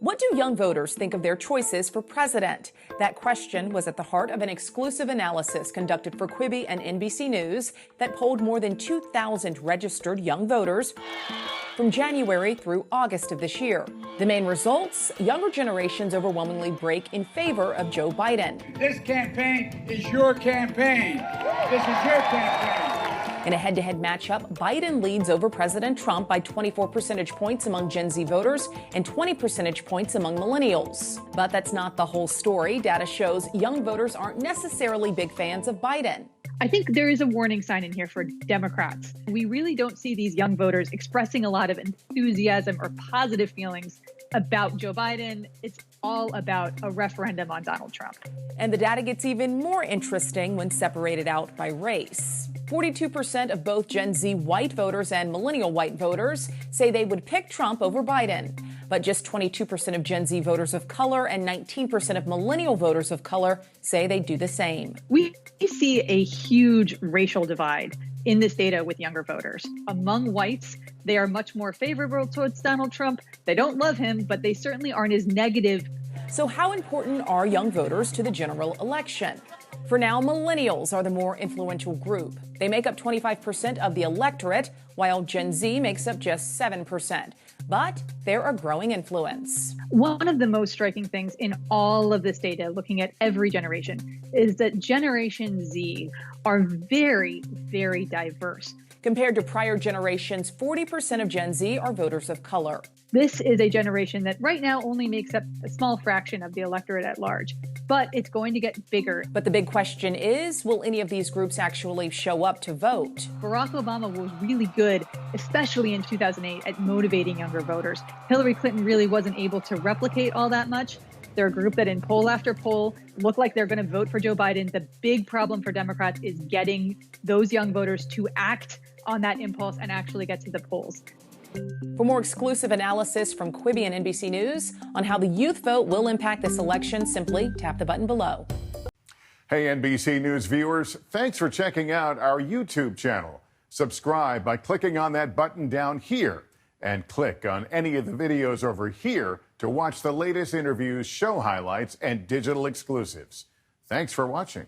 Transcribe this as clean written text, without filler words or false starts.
What do young voters think of their choices for president? That question was at the heart of an exclusive analysis conducted for Quibi and NBC News that polled more than 2,000 registered young voters from January through August of this year. The main results, younger generations overwhelmingly break in favor of Joe Biden. This campaign is your campaign. This is your campaign. In a head-to-head matchup, Biden leads over President Trump by 24 percentage points among Gen Z voters and 20 percentage points among millennials. But that's not the whole story. Data shows young voters aren't necessarily big fans of Biden. I think there is a warning sign in here for Democrats. We really don't see these young voters expressing a lot of enthusiasm or positive feelings about Joe Biden. It's all about a referendum on Donald Trump. And the data gets even more interesting when separated out by race. 42% of both Gen Z white voters and millennial white voters say they would pick Trump over Biden. But just 22% of Gen Z voters of color and 19% of millennial voters of color say they do the same. We see a huge racial divide in this data with younger voters. Among whites, they are much more favorable towards Donald Trump. They don't love him, but they certainly aren't as negative. So how important are young voters to the general election? For now, millennials are the more influential group. They make up 25% of the electorate, while Gen Z makes up just 7%. But they're a growing influence. One of the most striking things in all of this data, looking at every generation, is that Generation Z are very, very diverse. Compared to prior generations, 40% of Gen Z are voters of color. This is a generation that right now only makes up a small fraction of the electorate at large, but it's going to get bigger. But the big question is, will any of these groups actually show up to vote? Barack Obama was really good, especially in 2008, at motivating younger voters. Hillary Clinton really wasn't able to replicate all that much. They're a group that in poll after poll look like they're going to vote for Joe Biden. The big problem for Democrats is getting those young voters to act on that impulse and actually get to the polls. For more exclusive analysis from Quibi and NBC News on how the youth vote will impact this election, simply tap the button below. Hey, NBC News viewers, thanks for checking out our YouTube channel. Subscribe by clicking on that button down here and click on any of the videos over here to watch the latest interviews, show highlights, and digital exclusives. Thanks for watching.